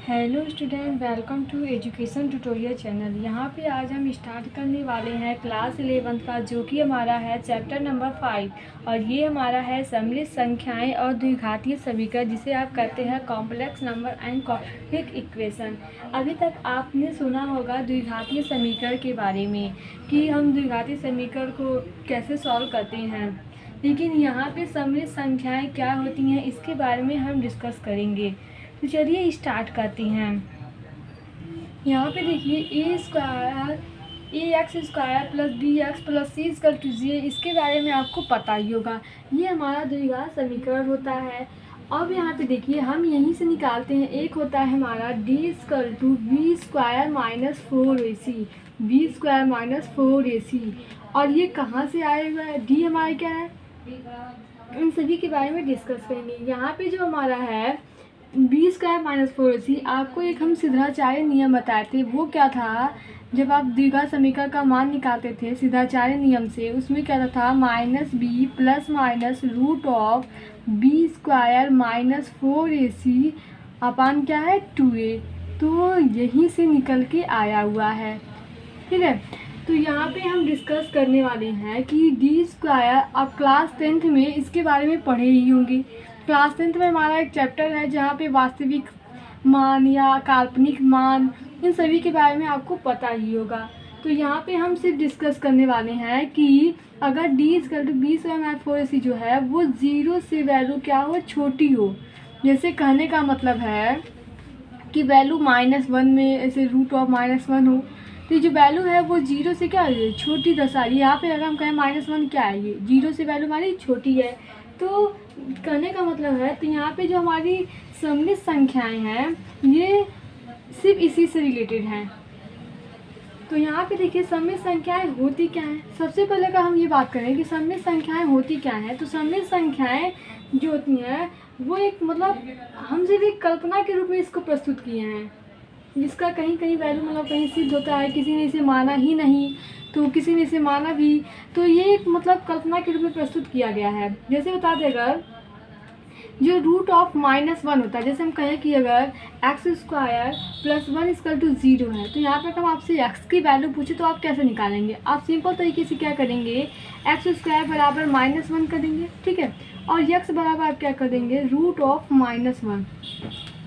Hello student, welcome to education tutorial channel. यहाँ पे आज हम स्टार्ट करने वाले हैं क्लास 11 का, जो कि हमारा है चैप्टर नंबर 5 और ये हमारा है सम्मिलित संख्याएं और द्विघातीय समीकरण, जिसे आप कहते हैं complex number and quadratic equation. अभी तक आपने सुना होगा द्विघातीय समीकरण के बारे में कि हम द्विघातीय समीकरण को कैसे सॉल्व करते हैं, लेकिन यहाँ पे सम्मिलित संख्याएँ क्या होती हैं इसके बारे में हम डिस्कस करेंगे। तो चलिए स्टार्ट करते हैं। यहाँ पे देखिए ax² plus bx plus c equal to 0, इसके बारे में आपको पता ही होगा। ये हमारा द्विघात समीकरण होता है। अब यहाँ पे देखिए हम यहीं से निकालते हैं। एक होता है हमारा d equal to b² minus 4ac, b² minus 4ac, और ये कहाँ से आएगा? d हमारा क्या है, इन सभी के बारे में डिस्कस करेंगे। यहाँ पे जो हमारा है b² माइनस 4ac, आपको एक हम सिद्धाचार्य नियम बताए थे। वो क्या था? जब आप द्विघात समीकरण का मान निकालते थे सिद्धाचार्य नियम से, उसमें क्या था? Minus B plus minus root of b² minus 4ac upon क्या है 2a। तो यहीं से निकल के आया हुआ है, ठीक है। तो यहाँ पे हम डिस्कस करने वाले हैं कि d²। आप क्लास 10th में इसके बारे में पढ़े ही होंगे। क्लास 10th में हमारा एक चैप्टर है जहाँ पे वास्तविक मान या काल्पनिक मान, इन सभी के बारे में आपको पता ही होगा। तो यहाँ पे हम सिर्फ डिस्कस करने वाले हैं कि अगर d equal to b² 4ac जो है वो 0 से वैल्यू क्या हो, छोटी हो। जैसे कहने का मतलब है कि वैल्यू -1 में ऐसे रूट ऑफ -1 हो, तो ये जो वैल्यू है वो 0 से क्या है, छोटी दर्शा रही है। यहाँ पे अगर हम कहें -1 क्या है, ये 0 से वैल्यू हमारी छोटी है। तो कहने का मतलब है, तो यहाँ पे जो हमारी सम्मिलित संख्याएं हैं ये सिर्फ इसी से रिलेटेड हैं। तो यहाँ पे देखिए सम्मिलित संख्याएं होती क्या हैं। सबसे पहले अगर हम ये बात करें कि सम्मिलित संख्याएं होती क्या हैं, तो सम्मिलित संख्याएं जो होती हैं वो एक मतलब हम सिर्फ एक कल्पना के रूप में इसको प्रस्तुत किए हैं, जिसका कहीं कहीं वैल्यू मतलब कहीं सिद्ध होता है, किसी ने इसे माना ही नहीं तो किसी ने इसे माना भी, तो ये एक मतलब कल्पना के रूप में प्रस्तुत किया गया है। जैसे बता दें, अगर जो रूट ऑफ -1 होता है, जैसे हम कहें कि अगर x² प्लस 1 इक्वल टू 0 है, तो यहाँ पर हम आपसे x की वैल्यू पूछे तो आप कैसे निकालेंगे? आप सिंपल तरीके से क्या करेंगे, x² बराबर -1 कर देंगे, ठीक है, और x बराबर आप क्या कर देंगे, रूट ऑफ -1।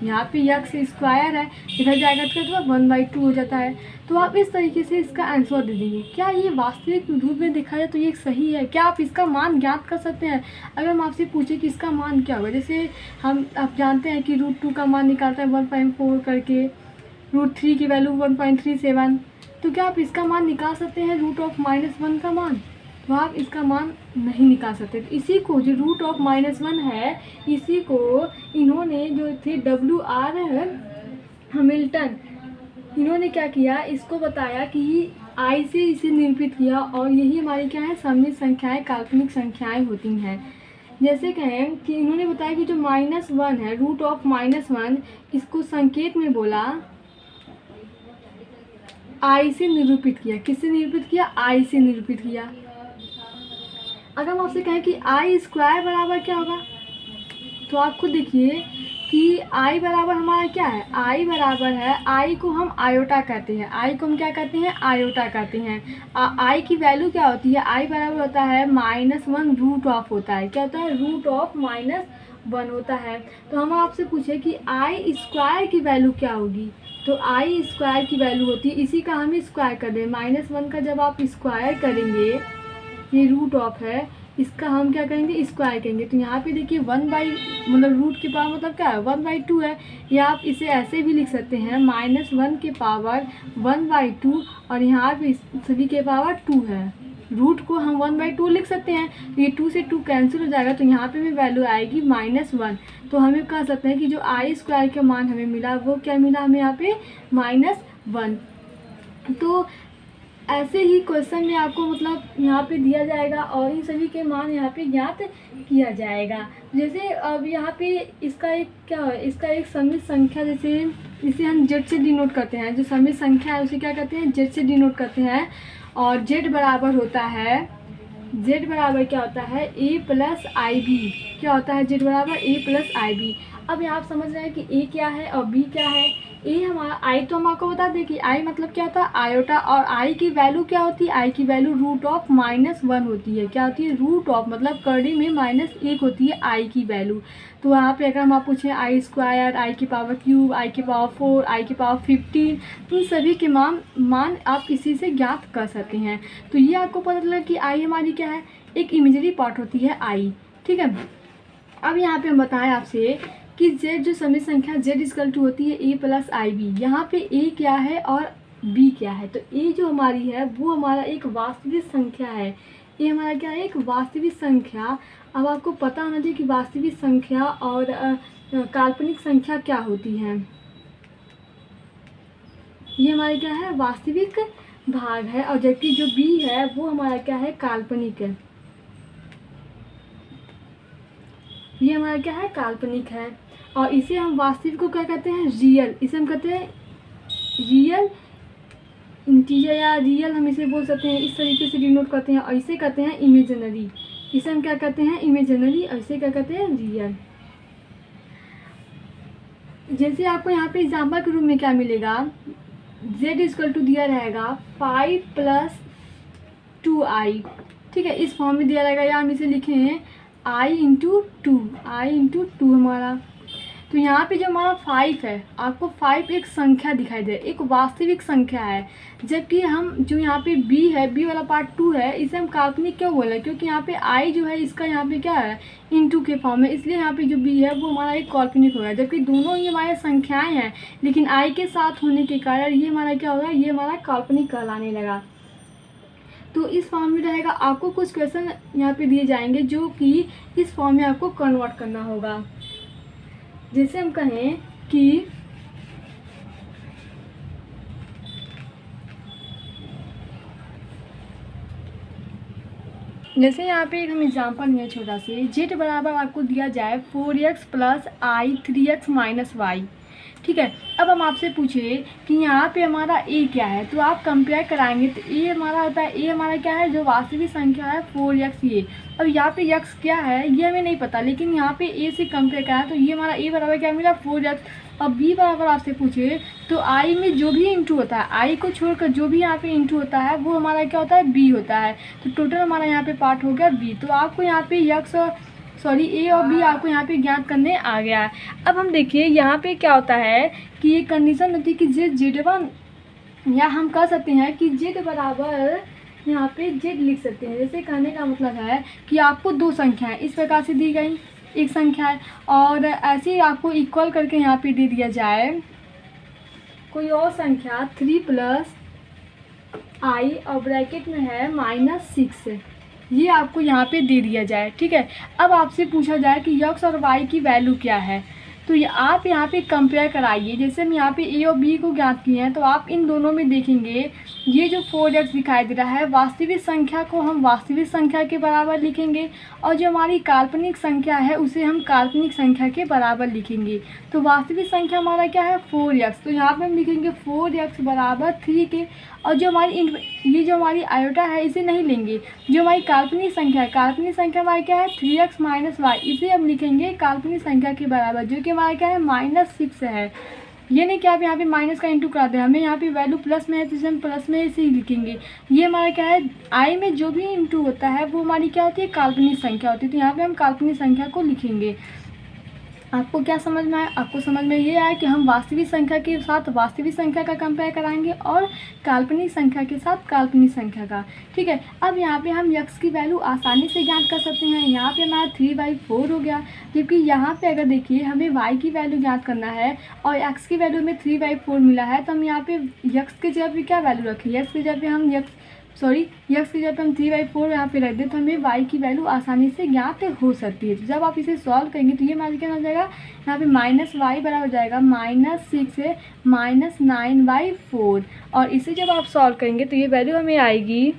यहाँ पे x² है, इधर जाएगा तो 1/2 हो जाता है। तो आप इस तरीके से इसका आंसर दे देंगे। क्या ये वास्तविक रूप में देखा जाए तो ये सही है? क्या आप इसका मान ज्ञात कर सकते हैं? अगर हम आपसे पूछे कि इसका मान क्या होगा, जैसे आप जानते हैं कि √2 का मान निकालता है 1.4 करके, √3 की वैल्यू 1.37, तो क्या आप इसका मान निकाल सकते हैं रूट ऑफ -1 का मान? तो आप इसका मान नहीं निकाल सकते। तो इसी को जो रूट ऑफ -1 है, इसी को इन्होंने जो थे WR हैमिल्टन, इन्होंने क्या किया, इसको बताया कि I से इसे निरूपित किया, और यही हमारी क्या है, सम्मिलित संख्याएं काल्पनिक संख्याएं होती हैं। जैसे कहें कि इन्होंने बताया कि जो -1 है, रूट ऑफ -1, इसको संकेत में बोला I से निरूपित किया। किससे निरूपित किया? I से निरूपित किया। अगर हम आपसे कहें कि I² बराबर क्या होगा, तो आप खुद देखिए कि I बराबर हमारा क्या है, I बराबर है, I को हम आयोटा कहते हैं, I को हम क्या कहते हैं, आयोटा कहते हैं। I की वैल्यू क्या होती है, I बराबर होता है -1 रूट ऑफ होता है, क्या होता है, रूट ऑफ -1 होता है। तो हम आपसे पूछे कि I² की वैल्यू क्या होगी, तो I² की वैल्यू होती है, इसी का हम स्क्वायर कर दें, -1 का जब आप स्क्वायर करेंगे, ये रूट ऑफ है, इसका हम क्या करेंगे, स्क्वायर करेंगे। तो यहाँ पे देखिए मतलब रूट के पावर मतलब क्या है, 1/2 है, या आप इसे ऐसे भी लिख सकते हैं -1 के पावर 1/2, और यहाँ पे सभी के पावर 2 है। रूट को हम 1/2 लिख सकते हैं, तो ये 2 से 2 कैंसिल हो जाएगा, तो यहाँ पे भी वैल्यू आएगी -1। तो हमें कह सकते हैं कि जो I² का मान हमें मिला वो क्या मिला हमें यहाँ पे, -1। तो ऐसे ही क्वेश्चन में आपको मतलब यहाँ पे दिया जाएगा और इन सभी के मान यहाँ पे ज्ञात किया जाएगा। जैसे अब यहाँ पे इसका एक क्या है, इसका एक सम्मिलित संख्या, जैसे इसे हम z से डिनोट करते हैं, जो सम्मिलित संख्या है उसे क्या कहते हैं, z से डिनोट करते हैं। और z बराबर होता है, z बराबर क्या होता है, a प्लस IB। क्या होता है z बराबर a प्लस IB। अब यहाँ आप समझ रहे हैं कि a क्या है और b क्या है। ए हमारा आई, तो हम आपको बता दें कि आई मतलब क्या होता है आयोटा, और आई की वैल्यू क्या होती है, आई की वैल्यू √-1 होती है। क्या होती है, √ मतलब करड़ी में -1 होती है आई की वैल्यू। तो वहाँ पे अगर हम आप पूछें आई², आई की पावर क्यूब, आई की पावर 4, आई की पावर 15, तो इन सभी के मान आप इसी से ज्ञात कर सकते हैं। तो ये आपको पता चला कि आई हमारी क्या है, एक इमेजरी पार्ट होती है आई। ठीक है, अब यहाँ पे हम बताएं आपसे कि z जो समय संख्या z होती है a + ib। यहाँ पे a क्या है और b क्या है। तो a जो हमारी है वो हमारा एक वास्तविक संख्या है। a हमारा क्या है, एक वास्तविक संख्या। अब आपको पता होना चाहिए कि वास्तविक संख्या और काल्पनिक संख्या क्या होती है। ये हमारा क्या है, वास्तविक भाग है, और जबकि जो b है वो हमारा क्या है, काल्पनिक है। ये हमारा क्या है, काल्पनिक है। और इसे हम वास्तविक को क्या कहते हैं, रियल। इसे हम कहते हैं रियल इंटीजर, या रियल हम इसे बोल सकते हैं, इस तरीके से डिनोट करते हैं। और इसे कहते हैं इमेजिनरी। इसे हम क्या कहते हैं, इमेजिनरी, और इसे क्या कहते हैं, रियल। जैसे आपको यहाँ पे एग्जाम्पल के रूप में क्या मिलेगा, z दिया रहेगा 5 + 2i। ठीक है, इस फॉर्म में दिया रहेगा, या हम इसे लिखें i × 2 हमारा। तो यहाँ पे जो हमारा 5 है, आपको 5 एक संख्या दिखाई दे, एक वास्तविक संख्या है। जबकि हम जो यहाँ पे b है, b वाला पार्ट 2 है, इसे हम काल्पनिक क्यों बोले, क्योंकि यहाँ पे i जो है इसका यहाँ पे क्या है, * के फॉर्म में, इसलिए यहाँ पे जो b है वो हमारा एक काल्पनिक होगा। जबकि दोनों ही हमारे संख्याएँ हैं, लेकिन i के साथ होने के कारण ये हमारा क्या होगा, ये हमारा काल्पनिक कहलाने लगा। तो इस फॉर्म में रहेगा। आपको कुछ क्वेश्चन यहाँ पे दिए जाएंगे जो कि इस फॉर्म में आपको कन्वर्ट करना होगा। जैसे हम कहें कि जैसे यहाँ पे एक हम एग्जांपल लिया छोटा से, z बराबर आपको दिया जाए 4x + i 3x - y। ठीक है, अब हम आपसे पूछे कि यहाँ पे हमारा a क्या है, तो आप कंपेयर कराएंगे तो a हमारा होता है, a हमारा क्या है, जो वास्तविक संख्या है 4x ये। अब यहाँ पे x क्या है ये हमें नहीं पता, लेकिन यहाँ पे a से कंपेयर कराएं तो ये हमारा a बराबर क्या मिला, 4x। अब b बराबर आपसे पूछे तो i में जो भी इंटू होता है, i को छोड़कर जो भी यहाँ पे इंटू होता है वो हमारा क्या होता है, b होता है। तो टोटल हमारा यहाँ पे पार्ट हो गया b। तो आपको यहाँ पे a और b आपको यहाँ पे ज्ञात करने आ गया है। अब हम देखिए यहाँ पे क्या होता है कि ये कंडीशन होती है कि z1, या हम कह सकते हैं कि z बराबर यहाँ पे z लिख सकते हैं। जैसे कहने का मतलब है कि आपको दो संख्याएं इस प्रकार से दी गई, एक संख्या है, और ऐसे ही आपको इक्वल करके यहाँ पे दे दिया जाए कोई और संख्या 3 + i और ब्रैकेट में है -6, ये आपको यहाँ पे दे दिया जाए। ठीक है, अब आपसे पूछा जाए कि x और y की वैल्यू क्या है, तो ये आप यहाँ पे कंपेयर कराइए। जैसे हम यहाँ पे a और b को ज्ञात किए हैं, तो आप इन दोनों में देखेंगे ये जो 4x दिखाई दे रहा है, वास्तविक संख्या को हम वास्तविक संख्या के बराबर लिखेंगे, और जो हमारी काल्पनिक संख्या है उसे हम काल्पनिक संख्या के बराबर लिखेंगे। तो वास्तविक संख्या हमारा क्या है, 4x, तो यहाँ पे हम लिखेंगे 4x = 3 के। और जो हमारी ये जो हमारी आयोटा है इसे नहीं लेंगे, जो हमारी काल्पनिक संख्या है, काल्पनिक संख्या हमारी क्या है, 3x - y, इसे हम लिखेंगे काल्पनिक संख्या के बराबर, जो कि हमारा क्या है, -6 है। ये नहीं कि आप यहाँ पे माइनस का इंटू करा दें, हमें यहाँ पे वैल्यू प्लस में है तो इसे हम प्लस में से ही लिखेंगे। ये हमारा क्या है, आई में जो भी इंटू होता है वो हमारी क्या होती है, काल्पनिक संख्या होती है। तो यहाँ पे हम काल्पनिक संख्या को लिखेंगे। आपको क्या समझ में आया, आपको समझ में ये आया कि हम वास्तविक संख्या के साथ वास्तविक संख्या का कंपेयर कराएंगे और काल्पनिक संख्या के साथ काल्पनिक संख्या का। ठीक है, अब यहाँ पे हम x की वैल्यू आसानी से ज्ञात कर सकते हैं। यहाँ पे हमारा 3/4 हो गया, जबकि यहाँ पे अगर देखिए हमें y की वैल्यू ज्ञात करना है और x की वैल्यू में 3/4 मिला है, तो हम यहाँ पे x के जगह पे क्या वैल्यू रखें, x के जगह पे हम x की जगह पे हम 3/4 यहाँ पे रख दें, तो हमें y की वैल्यू आसानी से ज्ञात हो सकती है। तो जब आप इसे सॉल्व करेंगे तो ये हमारा क्या हो जाएगा, यहाँ पे -y बराबर हो जाएगा -6 से -9/4। और इसे जब आप सॉल्व करेंगे तो ये वैल्यू हमें आएगी,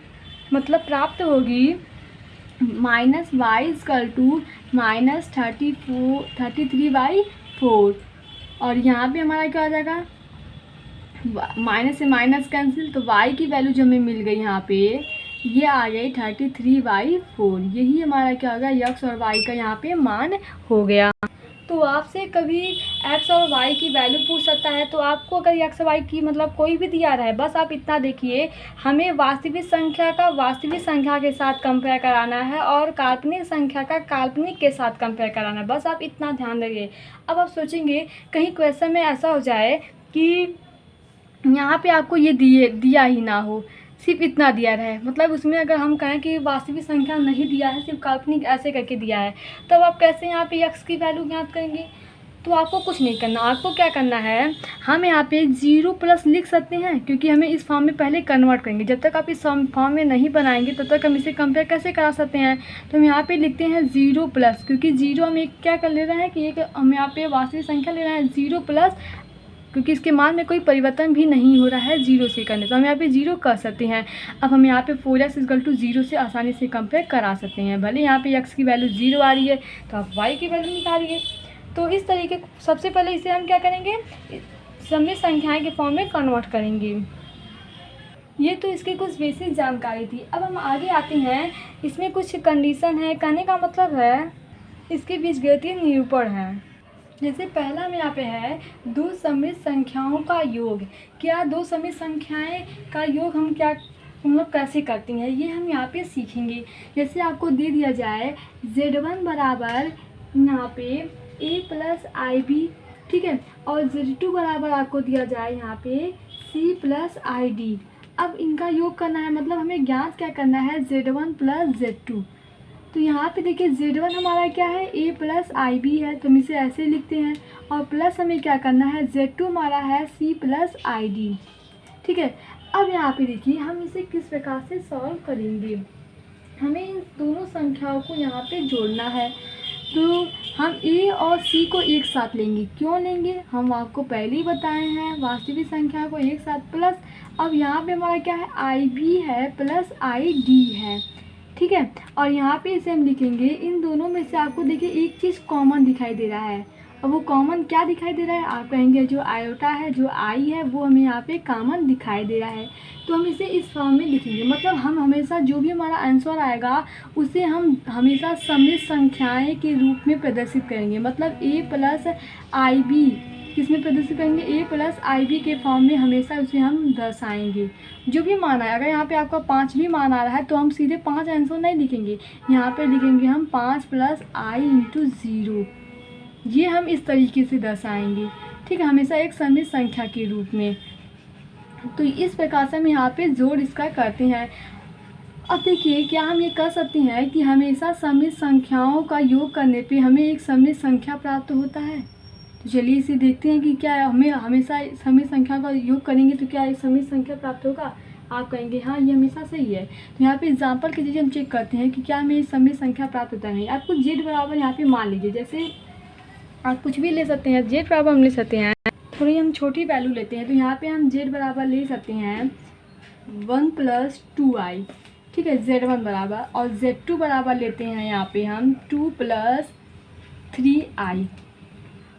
मतलब प्राप्त होगी -y = -33/4। और यहाँ पे हमारा क्या हो जाएगा, माइनस से माइनस कैंसिल, तो y की वैल्यू जो हमें मिल गई यहाँ पे ये आ गई 33/4। यही हमारा क्या होगा, x और y का यहाँ पे मान हो गया। तो तो आपसे कभी एक्स और वाई की वैल्यू पूछ सकता है। तो आपको अगर एक्स वाई की मतलब कोई भी दिया रहा है, बस आप इतना देखिए, हमें वास्तविक संख्या का वास्तविक संख्या के साथ कंपेयर कराना है और काल्पनिक संख्या का काल्पनिक के साथ कंपेयर कराना है, बस आप इतना ध्यान रखिए। अब आप सोचेंगे कहीं क्वेश्चन में ऐसा हो जाए कि यहाँ पे आपको ये दिया ही ना हो, सिर्फ इतना दिया रहे, मतलब उसमें अगर हम कहें कि वास्तविक संख्या नहीं दिया है, सिर्फ काल्पनिक ऐसे करके दिया है, तब आप कैसे यहाँ पे एक्स की वैल्यू ज्ञात करेंगे। तो आपको कुछ नहीं करना, आपको क्या करना है, हम यहाँ पे 0 प्लस लिख सकते हैं, क्योंकि हमें इस फॉर्म में पहले कन्वर्ट करेंगे। जब तक आप इस फॉर्म में नहीं बनाएंगे तब तक हम इसे कंपेयर कैसे करा सकते हैं। तो हम यहाँ पे लिखते हैं 0 प्लस, क्योंकि 0 हम एक क्या कर ले रहे हैं कि एक हम यहाँ पे वास्तविक संख्या ले रहे हैं 0 प्लस, क्योंकि इसके मान में कोई परिवर्तन भी नहीं हो रहा है 0 से करने, तो हम यहाँ पे 0 कर सकते हैं। अब हम यहाँ पे 4x = 0 से आसानी से कंपेयर करा सकते हैं। भले यहाँ पे x की वैल्यू 0 आ रही है तो आप y की वैल्यू निकालिए। तो इस तरीके सबसे पहले इसे हम क्या करेंगे, सममित संख्याएं के फॉर्म में कन्वर्ट करेंगे। ये तो इसकी कुछ बेसिक जानकारी थी। अब हम आगे आते हैं, इसमें कुछ कंडीशन है, कहने का मतलब है इसके बीजगणितीय निरूपण है। जैसे पहला में यहाँ पे है दो सममित संख्याओं का योग। क्या दो सममित संख्याएं का योग हम क्या मतलब कैसे करते हैं, ये हम यहाँ पे सीखेंगे। जैसे आपको दे दिया जाए z1 बराबर यहाँ पे a + ib, ठीक है, और z2 बराबर आपको दिया जाए यहाँ पे c + id। अब इनका योग करना है, मतलब हमें ज्ञात क्या करना है, z1 + z2। तो यहाँ पे देखिए z1 हमारा क्या है, a + ib है, तो हम इसे ऐसे लिखते हैं, और प्लस हमें क्या करना है, z2 हमारा है c + id, ठीक है। अब यहाँ पे देखिए हम इसे किस प्रकार से सॉल्व करेंगे, हमें इन दोनों संख्याओं को यहाँ पे जोड़ना है। तो हम a और c को एक साथ लेंगे, क्यों लेंगे, हम आपको पहले ही बताए हैं, वास्तविक संख्या को एक साथ प्लस, अब यहाँ पे हमारा क्या है, ib है प्लस id है, ठीक है। और यहाँ पे इसे हम लिखेंगे, इन दोनों में से आपको देखिए एक चीज़ कॉमन दिखाई दे रहा है, और वो कॉमन क्या दिखाई दे रहा है, आप कहेंगे जो आयोटा है, जो आई है, वो हमें यहाँ पे कॉमन दिखाई दे रहा है। तो हम इसे इस फॉर्म में लिखेंगे, मतलब हम हमेशा जो भी हमारा आंसर आएगा उसे हम हमेशा सममित संख्याएं के रूप में प्रदर्शित करेंगे। मतलब a + ib किस में प्रदर्शित करेंगे, a + ib के फॉर्म में हमेशा उसे हम दर्शाएंगे। जो भी मान आए, अगर यहाँ पे आपका 5 भी मान आ रहा है तो हम सीधे 5 आंसर नहीं लिखेंगे, यहाँ पे लिखेंगे हम 5 + i × 0, ये हम इस तरीके से दर्शाएंगे, ठीक है, हमेशा एक सममित संख्या के रूप में। तो इस प्रकार से हम यहाँ पे जोड़ इसका करते हैं। अब देखिए क्या हम ये कर सकते हैं कि हमेशा सममित संख्याओं का योग करने पे हमें एक सममित संख्या प्राप्त होता है। तो चलिए इसे देखते हैं कि क्या हमें हमेशा सममित संख्या का योग करेंगे तो क्या एक सममित संख्या प्राप्त होगा। आप कहेंगे हाँ ये हमेशा सही है। तो यहाँ पे एग्जाम्पल के जरिए हम चेक करते हैं कि क्या हमें सममित संख्या प्राप्त होता है। आपको z बराबर यहाँ पे मान लीजिए, जैसे आप कुछ भी ले सकते हैं, z बराबर हम ले सकते हैं, थोड़ी हम छोटी वैल्यू लेते हैं, तो यहाँ पे हम z बराबर ले सकते हैं 1 + 2i, ठीक है, z1 बराबर, और z2 बराबर लेते हैं यहाँ पे हम 2 + 3i।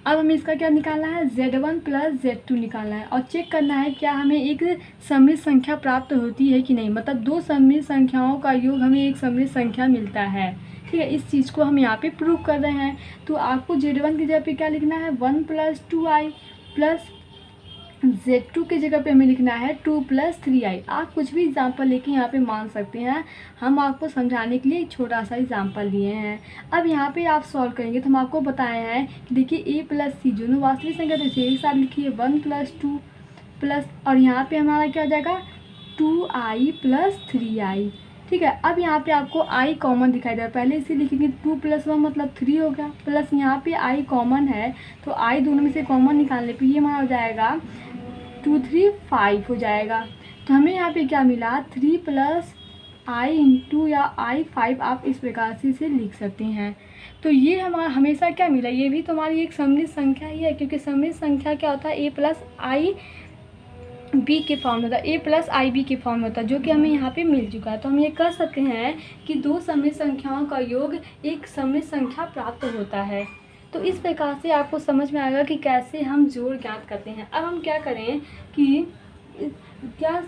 अब हमें इसका क्या निकालना है, z1 + z2 निकालना है, और चेक करना है क्या हमें एक सममित संख्या प्राप्त होती है कि नहीं, मतलब दो सममित संख्याओं का योग हमें एक सममित संख्या मिलता है, ठीक है। इस चीज़ को हम यहाँ पे प्रूव कर रहे हैं। तो आपको z1 की जगह पे क्या लिखना है, 1 + 2i, प्लस z2 की जगह पे हमें लिखना है 2 + 3i। आप कुछ भी एग्जाम्पल लेके यहाँ पे मान सकते हैं, हम आपको समझाने के लिए एक छोटा सा एग्जाम्पल लिए हैं। अब यहाँ पे आप सॉल्व करेंगे तो हम आपको बताए हैं कि देखिए a + c दोनों वास्तविक संख्या, तो इसे एक साथ लिखिए 1 + 2 प्लस, और यहाँ पे हमारा क्या हो जाएगा 2i + 3i, ठीक है। अब यहाँ पे आपको i कॉमन दिखाई दे रहा है, पहले इसे लिखेंगे 2 + 1 मतलब 3 हो गया, प्लस यहाँ पे i कॉमन है, तो i दोनों में से कॉमन निकालने पे ये हमारा हो जाएगा 2 3 5 हो जाएगा। तो हमें यहाँ पे क्या मिला, 3 + i × या i 5, आप इस प्रकार से इसे लिख सकते हैं। तो ये हमारा हमेशा क्या मिला, ये भी तो हमारी एक सममित संख्या ही है, क्योंकि सममित संख्या क्या होता है, a + ib के फॉर्म में होता है, a + ib के फॉर्म में होता है, जो कि हमें यहाँ पे मिल चुका है। तो हम ये कर सकते हैं कि दो सममित संख्याओं का योग एक सममित संख्या प्राप्त होता है। तो इस प्रकार से आपको समझ में आएगा कि कैसे हम जोड़ ज्ञात करते हैं। अब हम क्या करें कि क्या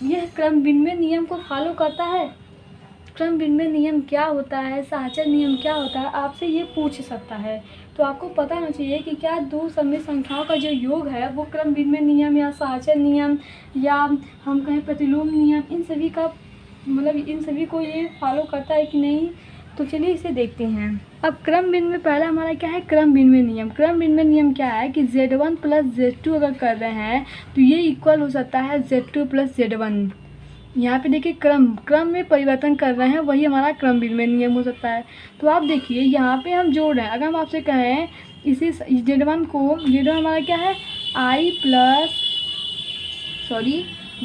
यह क्रम विनिमय नियम को फॉलो करता है। क्रम विनिमय नियम क्या होता है, साहचर्य नियम क्या होता है, आपसे ये पूछ सकता है। तो आपको पता होना चाहिए कि क्या दो सममित संख्याओं का जो योग है वो क्रम विनिमय नियम या साहचर्य नियम या हम कहें प्रतिलोम नियम, इन सभी का मतलब इन सभी को ये फॉलो करता है कि नहीं। तो चलिए इसे देखते हैं। अब क्रम विनिमय पहला हमारा क्या है, क्रम विनिमय नियम। क्रम विनिमय नियम क्या है कि Z1 प्लस Z2 अगर कर रहे हैं तो ये इक्वल हो सकता है Z2 प्लस Z1। यहाँ पे देखिए क्रम में परिवर्तन कर रहे हैं, वही हमारा क्रम विनिमय नियम हो सकता है। तो आप देखिए यहाँ पे हम जोड़ रहे हैं। अगर हम आपसे कहें इसी Z1 हमारा क्या है I प्लस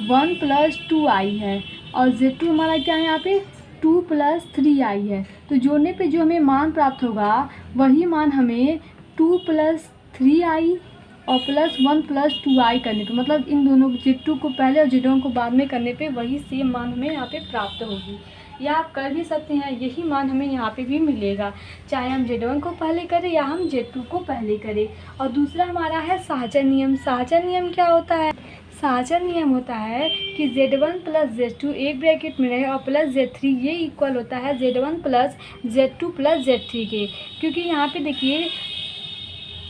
1 प्लस 2i है और Z2 हमारा क्या है यहाँ पे 2 प्लस 3i है। तो जोड़ने पे जो हमें मान प्राप्त होगा वही मान हमें 2 प्लस 3i और प्लस 1 प्लस 2i करने पे, मतलब इन दोनों Z2 को पहले और Z1 को बाद में करने पे वही सेम मान हमें यहाँ पे प्राप्त होगी। या आप कर भी सकते हैं, यही मान हमें यहाँ पे भी मिलेगा, चाहे हम Z1 को पहले करें या हम Z2 को पहले करें। और दूसरा हमारा है साहचर्य नियम। साहचर्य नियम क्या होता है, साहचर्य नियम होता है कि Z1 प्लस Z2 एक ब्रैकेट में रहे और प्लस Z3 ये इक्वल होता है Z1 plus Z2 plus Z3 के। क्योंकि यहाँ पे देखिए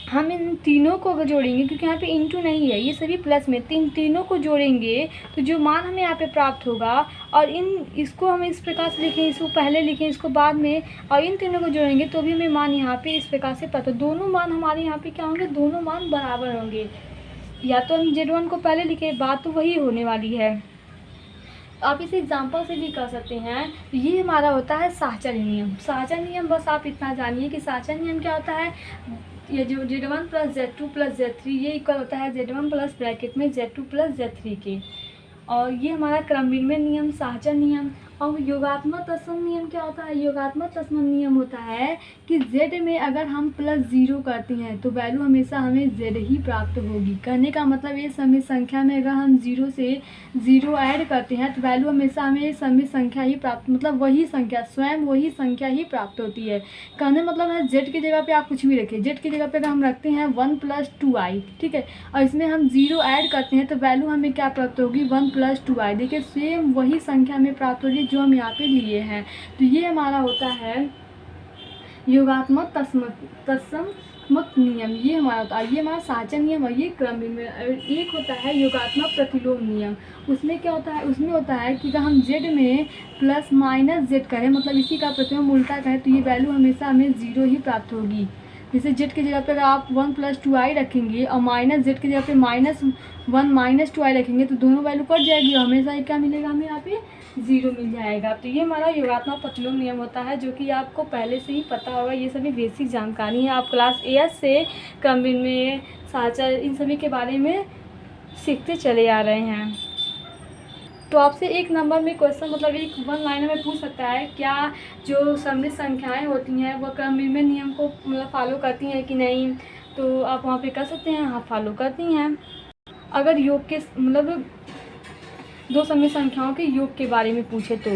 हम इन तीनों को अगर जोड़ेंगे, क्योंकि यहाँ पे इंटू नहीं है, ये सभी प्लस में, तीनों को जोड़ेंगे तो जो मान हमें यहाँ पे प्राप्त होगा और इसको हम इस प्रकार से लिखें, इसको पहले लिखें, इसको बाद में, और इन तीनों को जोड़ेंगे तो भी हमें मान यहाँ पे इस प्रकार से प्राप्त हो। दोनों मान हमारे यहाँ पे क्या होंगे, दोनों मान बराबर होंगे। या तो हम Z1 को पहले लिखें, बात तो वही होने वाली है। आप इसे एग्जाम्पल से भी कर सकते हैं। ये हमारा होता है साहचर्य नियम। साहचर्य नियम बस आप इतना जानिए कि साहचर्य नियम क्या होता है, ये जो Z1 plus Z2 plus Z3 ये इक्वल होता है Z1 प्लस ब्रैकेट में Z2 प्लस Z3 के। और ये हमारा क्रम विनिमय नियम, साहचर्य नियम। और योगात्मक तत्सम नियम क्या होता है, योगात्मक तत्सम नियम होता है कि Z में अगर हम प्लस 0 करते हैं तो वैल्यू हमेशा हमें Z ही प्राप्त होगी। कहने का मतलब ये समित संख्या में अगर हम 0 से 0 ऐड करते हैं तो वैल्यू हमेशा हमें समित संख्या ही प्राप्त, मतलब वही संख्या, स्वयं वही संख्या ही प्राप्त होती है। कहने मतलब है Z की जगह पे आप कुछ भी रखें, Z की जगह पे अगर हम रखते हैं 1 प्लस 2i, ठीक है, और इसमें हम 0 ऐड करते हैं तो वैल्यू हमें क्या प्राप्त होगी, 1 प्लस 2i। देखिए सेम वही संख्या हमें प्राप्त होगी जो हम यहाँ पे लिए हैं। तो ये हमारा होता है योगात्मक तत्समक नियम, ये हमारा होता है, ये हमारा साहचर्य नियम और ये क्रम विनिमय। एक होता है योगात्मक प्रतिलोम नियम। उसमें क्या होता है, उसमें होता है कि अगर हम Z में प्लस माइनस Z करें, मतलब इसी का प्रतिलोम उल्टा करें, तो ये वैल्यू हमेशा हमें 0 ही प्राप्त होगी। जैसे Z की जगह पे अगर आप 1 प्लस 2i रखेंगे और माइनस Z की जगह पे -1 माइनस 2i रखेंगे तो दोनों वैल्यू कट जाएगी और हमेशा क्या मिलेगा, हमें यहाँ पे 0 मिल जाएगा। तो ये हमारा योगात्मक प्रतिलोम नियम होता है, जो कि आपको पहले से ही पता होगा। ये सभी बेसिक जानकारी है, आप क्लास 8 से क्रम विनिमय, साहचर्य, इन सभी के बारे में सीखते चले आ रहे हैं। तो आपसे एक नंबर में क्वेश्चन, मतलब एक 1 लाइन में पूछ सकता है, क्या जो समित संख्याएं होती हैं वह क्रम विनिमय नियम को मतलब फॉलो करती हैं कि नहीं। तो आप वहाँ पे कर सकते हैं, हाँ फॉलो करती हैं। अगर योग के मतलब दो समित संख्याओं के योग के बारे में पूछे तो।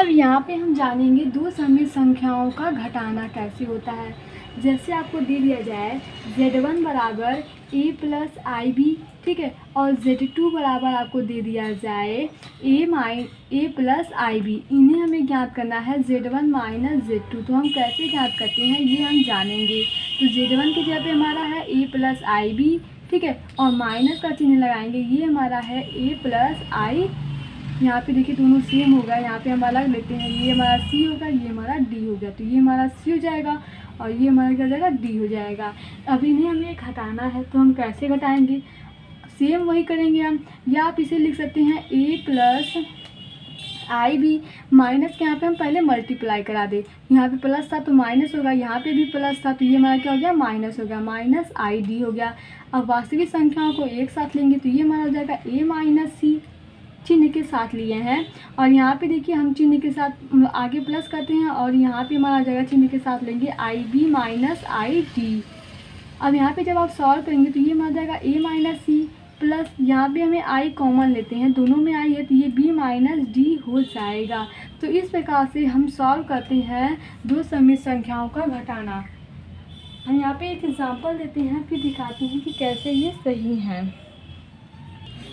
अब यहाँ पे हम जानेंगे दो समित संख्याओं का घटाना कैसे होता है। जैसे आपको दे दिया जाए Z1 बराबर a प्लस आई बी, ठीक है, और Z2 बराबर आपको दे दिया जाए a प्लस आई बी। इन्हें हमें ज्ञात करना है Z1 माइनस Z2। तो हम कैसे ज्ञात करते हैं ये हम जानेंगे। तो Z1 की जगह पे हमारा है a प्लस आई बी, ठीक है, और माइनस का चिन्ह लगाएंगे, ये हमारा है a प्लस आई। यहाँ पे देखिए दोनों सेम होगा, यहाँ पे हम अलग लेते हैं, ये हमारा C होगा, ये हमारा D हो गया। तो ये हमारा C हो जाएगा और ये हमारा क्या हो जाएगा, D हो जाएगा। अब इन्हें हमें घटाना है, तो हम कैसे घटाएंगे, सेम वही करेंगे हम। या आप इसे लिख सकते हैं a plus I B, minus के यहाँ पे हम पहले मल्टीप्लाई करा दे, यहाँ पे प्लस था तो माइनस होगा, यहाँ पे भी प्लस था तो ये हमारा क्या हो गया, माइनस हो गया, माइनस आई डी हो गया। अब वास्तविक संख्याओं को एक साथ लेंगे तो ये हमारा हो जाएगा a माइनस सी, चिन्ह के साथ लिए हैं। और यहाँ पे देखिए हम चिन्ह के साथ आगे प्लस करते हैं और यहाँ पे हमारा जगह चिन्ह के साथ लेंगे आई बी माइनस आई डी। अब यहाँ पे जब आप सॉल्व करेंगे तो ये हमारा जाएगा a माइनस सी प्लस, यहाँ पे हमें i कॉमन लेते हैं, दोनों में i है तो ये b माइनस डी हो जाएगा। तो इस प्रकार से हम सॉल्व करते हैं दो समित संख्याओं का घटाना। हम यहाँ पे एक एग्जांपल देते हैं, फिर दिखाते हैं कि कैसे ये सही है।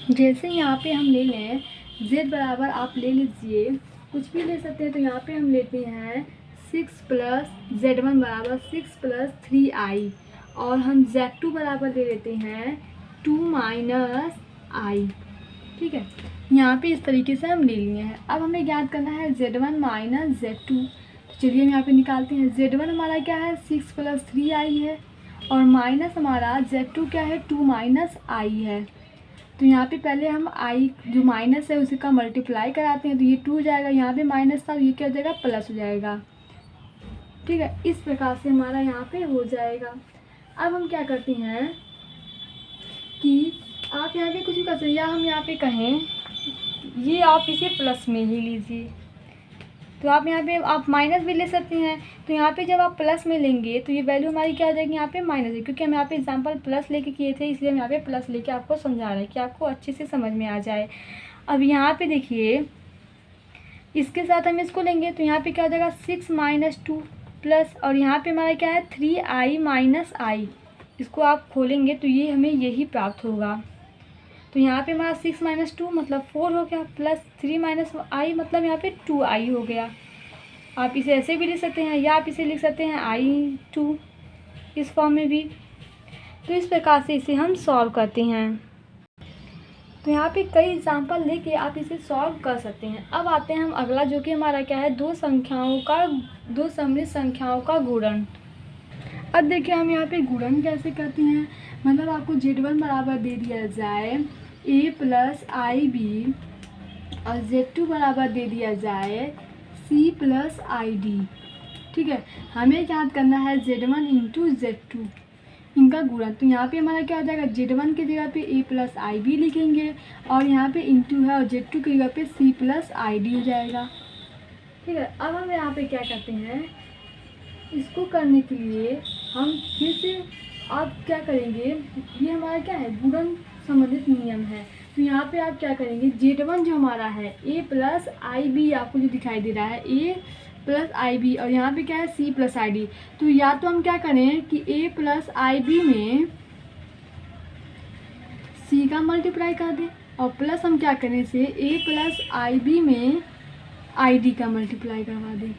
जैसे यहाँ पे हम ले लें z बराबर, आप ले लीजिए कुछ भी ले सकते हैं। तो यहाँ पे हम लेते हैं 6 प्लस Z1 बराबर 6 प्लस 3i, और हम Z2 बराबर ले लेते हैं 2 माइनस आई। ठीक है, यहाँ पे इस तरीके से हम ले लिए हैं। अब हमें ज्ञात करना है Z1 माइनस Z2। तो चलिए हम यहाँ पे निकालते हैं। Z1 हमारा क्या है 6 प्लस 3i है, और माइनस हमारा Z2 क्या है 2 माइनस आई है। तो यहाँ पे पहले हम i जो माइनस है उसी का मल्टीप्लाई कराते हैं, तो ये 2 हो जाएगा, यहाँ पे माइनस था, ये क्या हो जाएगा प्लस हो जाएगा। ठीक है, इस प्रकार से हमारा यहाँ पे हो जाएगा। अब हम क्या करते हैं कि आप यहाँ पे कुछ भी कर सकते हैं, या हम यहाँ पे कहें ये आप इसे प्लस में ही लीजिए। तो आप यहाँ पे आप माइनस भी ले सकते हैं। तो यहाँ पे जब आप प्लस में लेंगे तो ये वैल्यू हमारी क्या हो जाएगी यहाँ पे माइनस है, क्योंकि हम यहाँ पे एग्जांपल प्लस लेके किए थे, इसलिए हम यहाँ पे प्लस लेके आपको समझा रहे हैं कि आपको अच्छे से समझ में आ जाए। अब यहाँ पे देखिए इसके साथ हम इसको लेंगे तो यहाँ पे क्या हो जाएगा 6 माइनस 2 प्लस, और यहाँ पे हमारा क्या है 3i माइनस आई। इसको आप खोलेंगे तो ये हमें यही प्राप्त होगा। तो यहाँ पे हमारा 6 माइनस 2 मतलब 4 हो गया, प्लस 3 माइनस आई मतलब यहाँ पे 2i हो गया। आप इसे ऐसे भी लिख सकते हैं, या आप इसे लिख सकते हैं i2 इस फॉर्म में भी। तो इस प्रकार से इसे हम सॉल्व करते हैं। तो यहाँ पे कई एग्जाम्पल लेके आप इसे सॉल्व कर सकते हैं। अब आते हैं हम अगला, जो कि हमारा क्या है दो सममित संख्याओं का गुणन। अब देखिए हम यहाँ पे गुणन कैसे करते हैं। मतलब आपको Z1 बराबर दे दिया जाए a प्लस आई बी, और Z2 बराबर दे दिया जाए c प्लस आई डी। ठीक है, हमें याद करना है Z1 इंटू Z2 इनका गुणन। तो यहाँ पे हमारा क्या हो जाएगा Z1 की जगह पे a प्लस आई बी लिखेंगे, और यहाँ पे इंटू है, और Z2 की जगह पे c प्लस आई डी हो जाएगा। ठीक है, अब हम यहाँ पे क्या करते हैं, इसको करने के लिए हम फिर से आप क्या करेंगे, ये हमारा क्या है गुणन संबंधित नियम है। तो यहाँ पे आप क्या करेंगे Z1 जो हमारा है a प्लस आई बी, आपको जो दिखाई दे रहा है a प्लस आई बी, और यहाँ पे क्या है c प्लस आई डी। तो या तो हम क्या करें कि a प्लस आई बी में c का मल्टीप्लाई कर दें, और प्लस हम क्या करें इसे a प्लस आई बी में आई डी का मल्टीप्लाई करवा दें।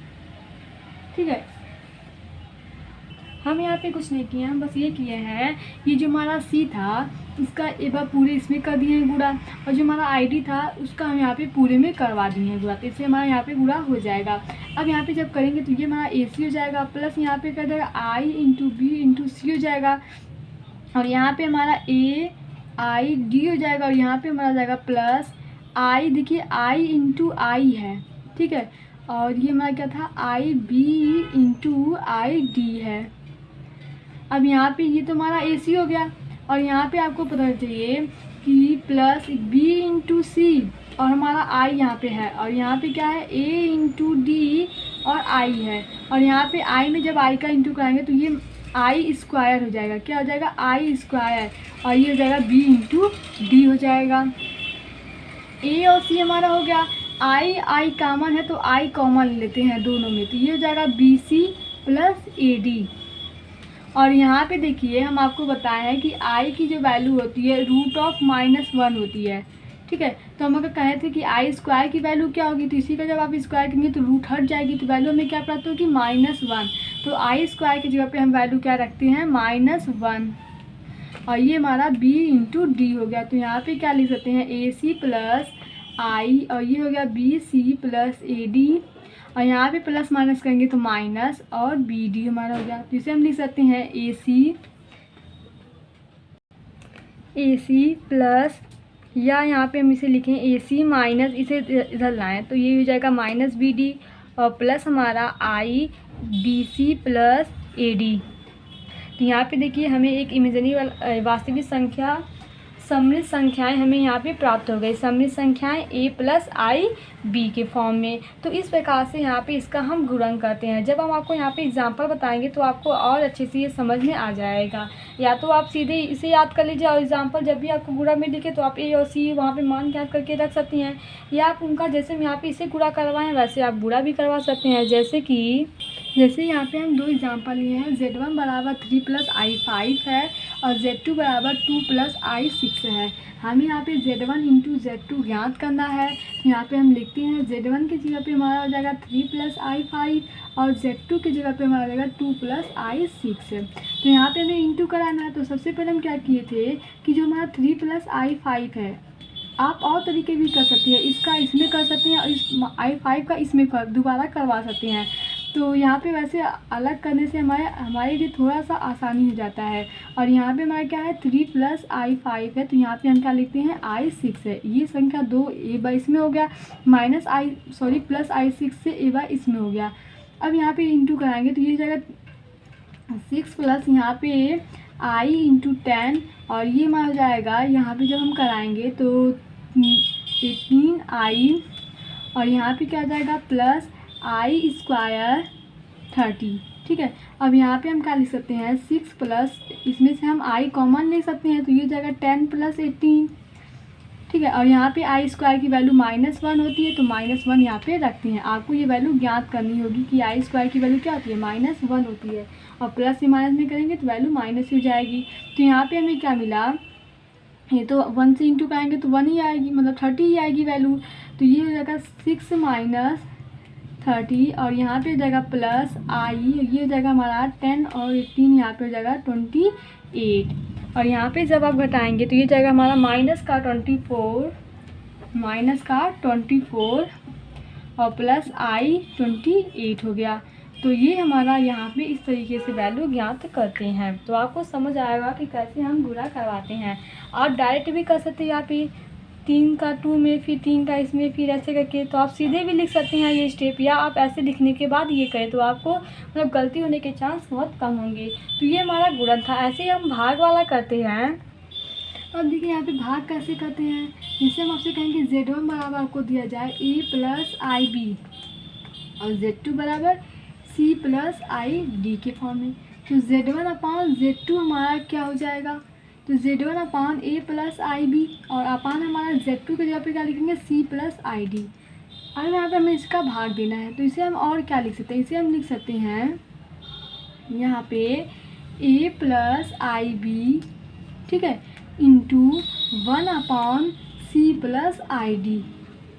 ठीक है, हम यहाँ पे कुछ नहीं किए, हम बस ये किए हैं ये जो हमारा c था इसका एक बार पूरे इसमें कर दिए हैं गुणा, और जो हमारा id था उसका हम यहाँ पे पूरे में करवा दिए हैं गुणा। तो इससे हमारा यहाँ पे गुणा हो जाएगा। अब यहाँ पे जब करेंगे तो ये हमारा ac हो जाएगा, प्लस यहाँ पे कर देगा i इंटू बी इंटू सी हो जाएगा, और यहाँ पे हमारा a i d हो जाएगा, और यहाँ पे हमारा जाएगा प्लस i, देखिए i इंटू आई है। ठीक है, और ये हमारा क्या था i b into I D है। अब यहाँ पे ये तो हमारा AC हो गया, और यहाँ पे आपको पता चाहिए कि प्लस B इंटू सी, और हमारा I यहाँ पे है, और यहाँ पे क्या है A इंटू डी और I है, और यहाँ पे I में जब I का इंटू कराएंगे तो ये I स्क्वायर हो जाएगा। क्या हो जाएगा I स्क्वायर, और ये हो जाएगा B इंटू डी हो जाएगा। A और C हमारा हो गया। I कॉमन है तो I कॉमन लेते हैं दोनों में, तो ये हो जाएगा BC प्लस AD। और यहाँ पे देखिए हम आपको बताए हैं कि i की जो वैल्यू होती है √(-1) होती है। ठीक है, तो हम अगर कहे थे कि i स्क्वायर की वैल्यू क्या होगी, तो इसी का जब आप स्क्वायर करेंगे तो रूट हट जाएगी, तो वैल्यू हमें क्या प्राप्त होगी -1। तो i स्क्वायर की जगह पे हम वैल्यू क्या रखते हैं -1, और ये हमारा b इंटू डी हो गया। तो यहाँ पे क्या लिख सकते हैं AC प्लस आई, और ये हो गया BC प्लस AD, और यहाँ पे प्लस माइनस करेंगे तो माइनस, और BD हमारा हो गया। तो इसे हम लिख सकते हैं AC प्लस, या यहाँ पे हम इसे लिखें AC माइनस, इसे इधर लाएं तो ये हो जाएगा -BD, और प्लस हमारा IBC प्लस AD। तो यहाँ पे देखिए हमें एक इमेजिनरी वास्तविक संख्या सममित संख्याएं हमें यहाँ पे प्राप्त हो गई, सममित संख्याएं a प्लस आई बी के फॉर्म में। तो इस प्रकार से यहाँ पे इसका हम गुणन करते हैं। जब हम आपको यहाँ पे एग्जांपल बताएंगे तो आपको और अच्छे से ये समझ में आ जाएगा। या तो आप सीधे इसे याद कर लीजिए, और एग्जांपल जब भी आपको गुणा में दिखे तो आप a और c वहाँ पे मान याद करके रख सकती हैं, या आप उनका जैसे हम यहाँ पे इसे गुणा करवाएं वैसे आप गुणा भी करवा सकते हैं। जैसे कि जैसे यहाँ पे हम 2 एग्जांपल लिए हैं, Z1 बराबर 3 + I5 है और Z2 बराबर 2 + I6 है। हमें यहाँ पे Z1 × Z2 ज्ञात करना है। तो यहाँ पे हम लिखते हैं Z1 की जगह पे हमारा हो जाएगा 3 + I5 और Z2 की जगह पे हमारा हो जाएगा 2 + I6। तो यहाँ पे हमें इंटू कराना है। तो सबसे पहले हम क्या किए थे कि जो हमारा 3 + I5 है, आप और तरीके भी कर सकते हैं, इसका इसमें कर सकते हैं और इस I5 का इसमें दोबारा करवा सकते हैं। तो यहाँ पे वैसे अलग करने से हमारे लिए थोड़ा सा आसानी हो जाता है। और यहाँ पे हमारा क्या है 3 + I5 है, तो यहाँ पे हम क्या लिखते हैं I6 है। ये संख्या 2 a इसमें हो गया, प्लस I6 से a इसमें हो गया। अब यहाँ पे इंटू कराएंगे तो ये जाएगा 6 प्लस यहाँ पे I × 10 और ये हमारा हो जाएगा, यहाँ पे जब हम कराएंगे तो 18I और यहाँ पे क्या आ जाएगा प्लस I² 30। ठीक है, अब यहाँ पे हम क्या लिख सकते हैं 6 प्लस, इसमें से हम I कॉमन ले सकते हैं तो ये जाएगा 10 + 18। ठीक है, और यहाँ पे I² की वैल्यू -1 होती है तो -1 यहाँ पे रखते हैं। आपको ये वैल्यू ज्ञात करनी होगी कि I² की वैल्यू क्या होती है -1 होती है और प्लस से माइनस में करेंगे तो वैल्यू माइनस हो जाएगी। तो यहाँ पे हमें क्या मिला, ये तो 1 से इंटू कराएंगे तो 1 ही आएगी, मतलब 30 ही आएगी वैल्यू। तो ये हो जाएगा 6 - 30 और यहाँ पे हो जाएगा प्लस I, ये हो जाएगा हमारा 10 और 18 यहाँ पे हो जाएगा 28। और यहाँ पे जब आप घटाएंगे तो ये जाएगा हमारा -24 और प्लस I 28 हो गया। तो ये हमारा यहाँ पे इस तरीके से वैल्यू ज्ञात करते हैं। तो आपको समझ आएगा कि कैसे हम गुणा करवाते हैं। आप डायरेक्ट भी कर सकते हैं, यहाँ पे 3 का 2 में, फिर 3 का इसमें, फिर ऐसे करके। तो आप सीधे भी लिख सकते हैं ये स्टेप, या आप ऐसे लिखने के बाद ये करें तो आपको मतलब गलती होने के चांस बहुत कम होंगे। तो ये हमारा गुणन था। ऐसे ही हम भाग वाला करते हैं। अब देखिए यहाँ पे भाग कैसे करते हैं। जैसे हम आपसे कहेंगे Z1 बराबर आपको दिया जाए A + IB और Z2 बराबर C + ID के फॉर्म में। तो Z1/Z2 हमारा क्या हो जाएगा, तो Z1/A + IB और अपान हमारा Z2 के जगह पे क्या लिखेंगे C + ID। अब यहाँ पे हमें इसका भाग देना है तो इसे हम और क्या लिख सकते हैं, इसे हम लिख सकते हैं यहाँ पे A + IB, ठीक है, इंटू 1/C + ID।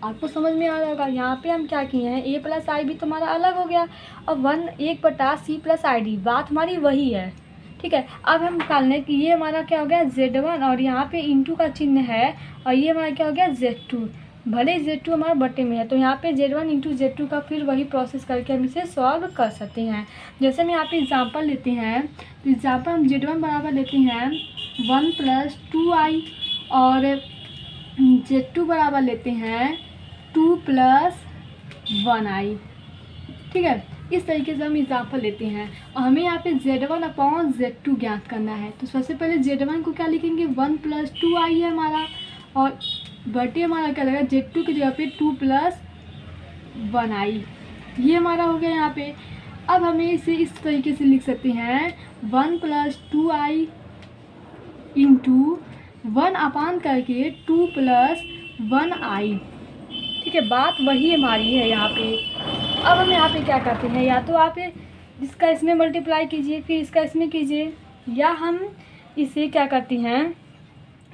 आपको समझ में आ रहा होगा। यहाँ पे हम क्या किए हैं, A + IB तो हमारा अलग हो गया और 1/C + ID, बात हमारी वही है। ठीक है, अब हम निकालने की, ये हमारा क्या हो गया Z1 और यहाँ पे इंटू का चिन्ह है और ये हमारा क्या हो गया Z2। भले Z2 हमारा बटे में है तो यहाँ पे Z1 × Z2 का फिर वही प्रोसेस करके हम इसे सॉल्व कर सकते हैं। जैसे हम यहाँ पे एग्जांपल लेते हैं तो एग्जांपल हम Z1 बराबर लेते हैं 1 + 2I और Z2 बराबर लेते हैं 2 + 1I। ठीक है, इस तरीके से हम एग्जाम्पल लेते हैं और हमें यहाँ पे Z1/Z2 ज्ञात करना है। तो सबसे पहले Z1 को क्या लिखेंगे 1 + 2I है हमारा और बटे हमारा क्या लगेगा Z2 की जगह पे 2 + 1I। ये हमारा हो गया यहाँ पे। अब हमें इसे इस तरीके से लिख सकते हैं 1 + 2I इंटू 1 करके 2 + 1I। ठीक है, बात वही हमारी है यहाँ पे। अब हम यहाँ पे क्या करते हैं, या तो आप इसका इसमें मल्टीप्लाई कीजिए फिर इसका इसमें कीजिए, या हम इसे क्या करते हैं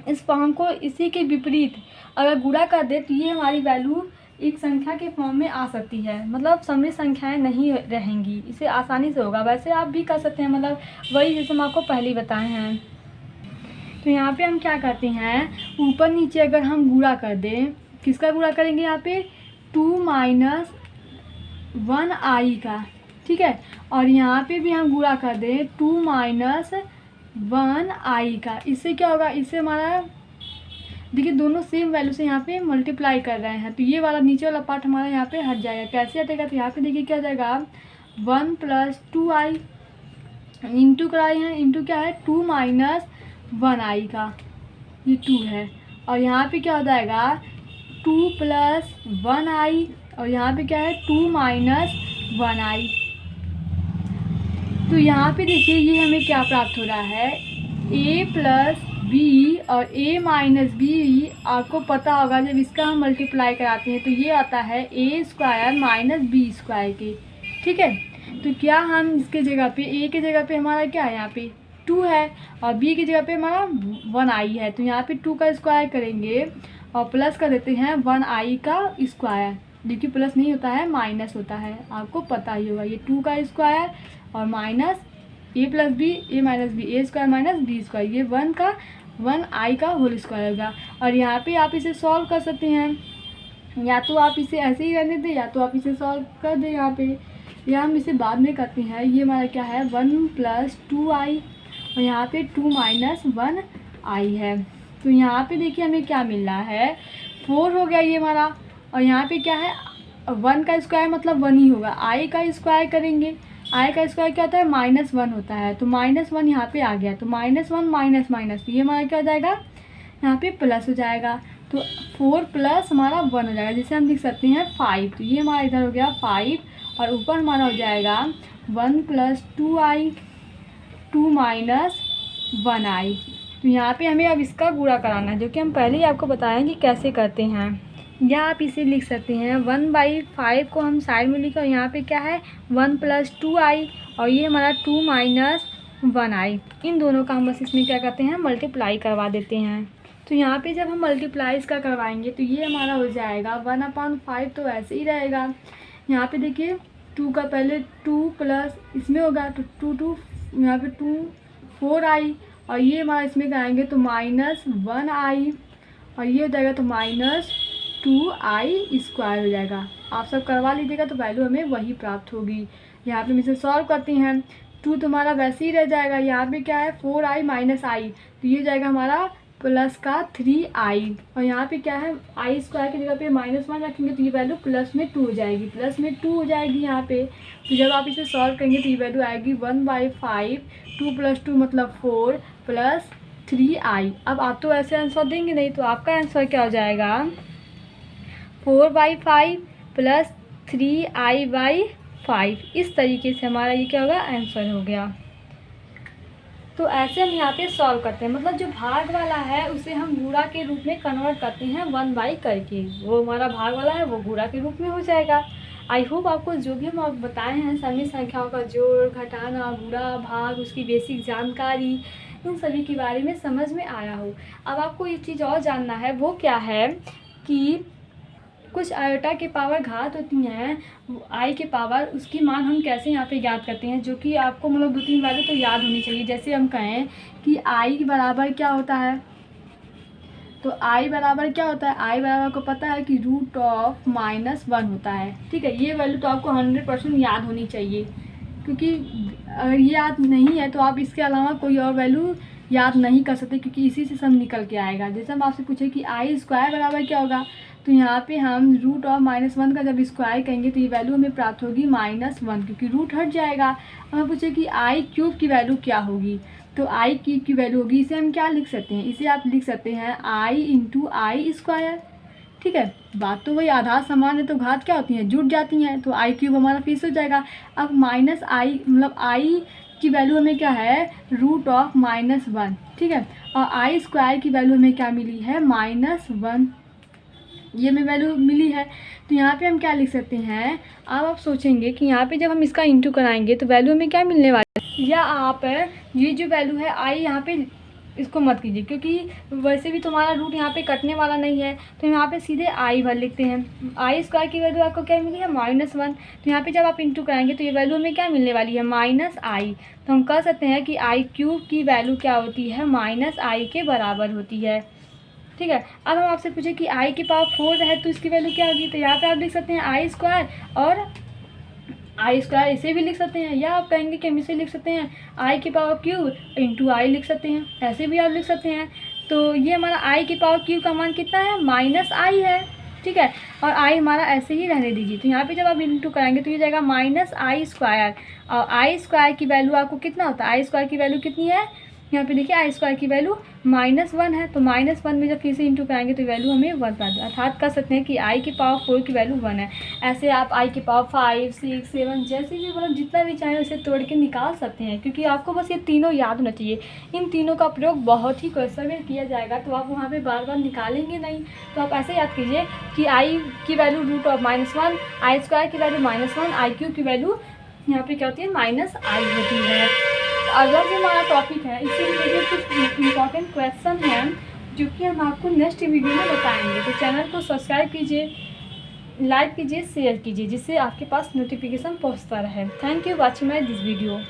इस फॉर्म को इसी के विपरीत अगर गुणा कर दे तो ये हमारी वैल्यू एक संख्या के फॉर्म में आ सकती है, मतलब समी संख्याएं नहीं रहेंगी, इसे आसानी से होगा। वैसे आप भी कर सकते हैं, मतलब वही जैसे हम आपको पहले ही बताए हैं। तो यहाँ पे हम क्या करते हैं, ऊपर नीचे अगर हम गुणा कर दें, किसका गुणा करेंगे यहाँ पे 2 - 1I का। ठीक है, और यहाँ पे भी हम गुणा कर दें 2 - 1I का। इससे क्या होगा, इससे हमारा देखिए दोनों सेम वैल्यू से यहाँ पे मल्टीप्लाई कर रहे हैं तो ये वाला नीचे वाला पार्ट हमारा यहाँ पे हट जाएगा। कैसे हटेगा, तो यहाँ पे देखिए क्या जाएगा 1 + 2I इंटू कराए हैं, इंटू क्या है 2 - 1I का, ये 2 है और यहाँ पे क्या हो जाएगा 2 + 1I और यहाँ पे क्या है 2 - 1I। तो यहाँ पे देखिए ये हमें क्या प्राप्त हो रहा है A + B और A - B। आपको पता होगा जब इसका हम मल्टीप्लाई कराते हैं तो ये आता है A² - B² के। ठीक है, तो क्या हम इसके जगह पे ए के जगह पे हमारा क्या है यहाँ पे 2 है और बी की जगह पे हमारा 1i है। तो यहाँ पे 2 का स्क्वायर करेंगे और प्लस कर देते हैं 1i का स्क्वायर। देखिए प्लस नहीं होता है माइनस होता है, आपको पता ही होगा। ये 2 का स्क्वायर और माइनस ए प्लस बी ए माइनस बी ए स्क्वायर माइनस बी स्क्वायर, ये 1i का होल स्क्वायर होगा। और यहाँ पे आप इसे सॉल्व कर सकते हैं, या तो आप इसे ऐसे ही रहने दें या तो आप इसे सॉल्व कर दें यहाँ पे, या हम इसे बाद में करते हैं। ये हमारा क्या है 1 + 2i और यहाँ पे 2 - 1i है। तो यहाँ पे देखिए हमें क्या मिल रहा है 4 हो गया ये हमारा। और यहाँ पे क्या है 1 का स्क्वायर मतलब 1 ही होगा। i का स्क्वायर करेंगे, i का स्क्वायर क्या होता है -1 होता है। तो -1 यहाँ पे आ गया, तो -1 माइनस माइनस तो ये हमारा क्या हो जाएगा यहाँ पे प्लस हो जाएगा। तो 4 प्लस हमारा 1 हो जाएगा, जिसे हम लिख सकते हैं 5। तो ये हमारा इधर हो गया 5 और ऊपर हमारा हो जाएगा 1 + 2i 2 - 1i। तो यहाँ पे हमें अब इसका गुणा कराना है, जो कि हम पहले ही आपको बताएं कि कैसे करते हैं। या आप इसे लिख सकते हैं 1/5 को हम साइड में लिखें और यहाँ पे क्या है 1 + 2i और ये हमारा 2 - 1i। इन दोनों का हम बस इसमें क्या करते हैं मल्टीप्लाई करवा देते हैं। तो यहाँ पे जब हम मल्टीप्लाई इसका करवाएंगे तो ये हमारा हो जाएगा 1/5 तो ऐसे ही रहेगा। यहाँ पे देखिए 2 का पहले 2 प्लस इसमें होगा तो 2 यहाँ पे 2 4i और ये हमारा इसमें कराएंगे तो -1i और ये हो जाएगा तो -2i स्क्वायर हो जाएगा। आप सब करवा लीजिएगा तो वैल्यू हमें वही प्राप्त होगी। यहाँ पे हम इसे सॉल्व करते हैं, 2 तो हमारा वैसे ही रह जाएगा। यहाँ पे क्या है 4i - i तो ये हो जाएगा हमारा प्लस का 3i और यहाँ पे क्या है i स्क्वायर की जगह पे -1 रखेंगे तो ये वैल्यू प्लस में 2 हो जाएगी, प्लस में 2 हो जाएगी यहाँ पे। तो जब आप इसे सॉल्व करेंगे तो ये वैल्यू आएगी 1/5 2 + 2 मतलब 4 + 3i। अब आप तो ऐसे आंसर देंगे नहीं, तो आपका आंसर क्या हो जाएगा 4/5 + 3i/5। इस तरीके से हमारा ये क्या होगा आंसर हो गया। तो ऐसे हम यहाँ पे सॉल्व करते हैं, मतलब जो भाग वाला है उसे हम गुणा के रूप में कन्वर्ट करते हैं 1/, करके वो हमारा भाग वाला है वो गुणा के रूप में हो जाएगा। आई होप आपको जो भी हम आप बताए हैं सभी संख्याओं का जोड़ घटाना गुणा भाग उसकी बेसिक जानकारी इन सभी के बारे में समझ में आया हो। अब आपको ये चीज़ और जानना है, वो क्या है कि कुछ आयोटा के पावर घात होती हैं आई के पावर, उसकी मान हम कैसे यहाँ पे ज्ञात करते हैं, जो कि आपको मतलब 2-3 बातें तो याद होनी चाहिए। जैसे हम कहें कि आई के बराबर क्या होता है, तो आई बराबर क्या होता है, आई बराबर को पता है कि √(-1) होता है। ठीक है, ये वैल्यू तो आपको 100% याद होनी चाहिए, क्योंकि अगर ये याद नहीं है तो आप इसके अलावा कोई और वैल्यू याद नहीं कर सकते, क्योंकि इसी से सब निकल के आएगा। जैसे हम आपसे पूछे कि आई स्क्वायर बराबर क्या होगा, तो यहाँ पे हम √(-1) का जब स्क्वायर करेंगे तो ये वैल्यू हमें प्राप्त होगी -1, क्योंकि रूट हट जाएगा। अब हम पूछे कि आई क्यूब की वैल्यू क्या होगी, तो आई क्यूब की वैल्यू होगी, इसे हम क्या लिख सकते हैं, इसे आप लिख सकते हैं i × i²। ठीक है, बात तो वही आधार समान है तो घात क्या होती हैं जुट जाती हैं, तो आई क्यूब हमारा फिक्स हो जाएगा। अब -i मतलब आई की वैल्यू हमें क्या है √(-1), ठीक है, और आई स्क्वायर की वैल्यू हमें क्या मिली है -1, ये हमें वैल्यू मिली है। तो यहाँ पे हम क्या लिख सकते हैं, अब आप सोचेंगे कि यहाँ पे जब हम इसका इंटू कराएंगे तो वैल्यू हमें क्या मिलने वाला है, या आप ये जो वैल्यू है आई यहाँ पे इसको मत कीजिए, क्योंकि वैसे भी तुम्हारा रूट यहाँ पे कटने वाला नहीं है, तो यहाँ पे सीधे आई भर लिखते हैं। आई स्क्वायर की वैल्यू आपको क्या मिली है -1, तो यहाँ पे जब आप इंटू कराएंगे तो ये वैल्यू हमें क्या मिलने वाली है -i। तो हम कह सकते हैं कि आई क्यूब की वैल्यू क्या होती है -i के बराबर होती है। ठीक है, अब हम आपसे पूछे कि आई की पावर 4 है तो इसकी वैल्यू क्या होगी, तो यहाँ पे आप लिख सकते हैं आई स्क्वायर और आई स्क्वायर इसे भी लिख सकते हैं, या आप कहेंगे कि हम इसे लिख सकते हैं आई की पावर क्यूब × आई लिख सकते हैं, ऐसे भी आप लिख सकते हैं। तो ये हमारा आई की पावर क्यूब का मान कितना है -i है। ठीक है, और आई हमारा ऐसे ही रहने दीजिए। तो यहाँ पे जब आप इंटू कराएंगे तो ये जाएगा -i², और आई स्क्वायर की वैल्यू आपको कितना होता है, आई स्क्वायर की वैल्यू कितनी है, यहाँ पे देखिए आई स्क्वायर की वैल्यू -1 है, तो -1 में जब फिर से इंटू कराएंगे तो वैल्यू हमें 1 प्राप्त, अर्थात कर सकते हैं कि आई की पावर 4 की वैल्यू 1 है। ऐसे आप आई की पावर 5, 6, 7 जैसे भी मतलब जितना भी चाहें उसे तोड़ के निकाल सकते हैं, क्योंकि आपको बस ये तीनों याद होना चाहिए। इन तीनों का प्रयोग बहुत ही क्वेश्चन में किया जाएगा, तो आप वहाँ पर बार बार निकालेंगे नहीं। तो आप ऐसे याद कीजिए कि आई की वैल्यू √(-1), आई स्क्वायर की वैल्यू -1, आई क्यूब की वैल्यू यहाँ पे क्या होती है, -i होती है। अगला जो हमारा टॉपिक है, इससे रिलेटेड कुछ इम्पॉर्टेंट क्वेश्चन हैं जो कि हम आपको नेक्स्ट वीडियो में बताएंगे। तो चैनल को सब्सक्राइब कीजिए, लाइक कीजिए, शेयर कीजिए, जिससे आपके पास नोटिफिकेशन पहुंचता रहे। Thank you watching my this video.